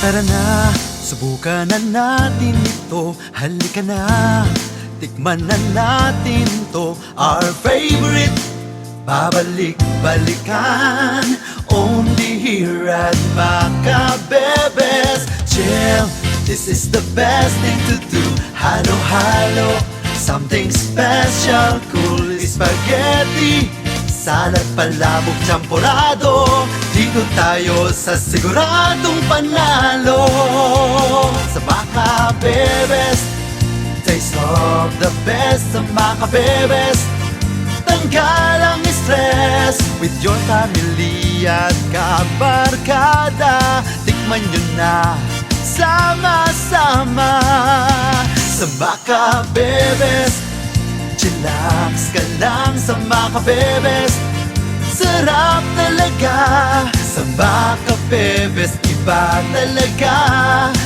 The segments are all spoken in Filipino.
Tara na, subukan na natin ito. Halika na, tikman na natin to. Our favorite, babalik-balikan, only here at Macabebes. Chill, this is the best thing to do. Halo-halo, something special, cool spaghetti, salad, palabok, champurado. Dito tayo sa siguradong panalo. Sa Macabebes, taste of the best. Sa Macabebes, tanggal ang stress. With your family at kabarkada, tikman nyo na, sama-sama. Sa Macabebes, chillax ka lang. Sa Macabebes, sarap talaga. Sa Macabebes, iba talaga.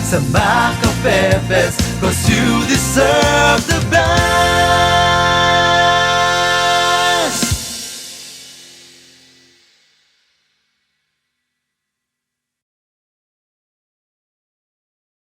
Sa Macabebes, 'cause you deserve the best.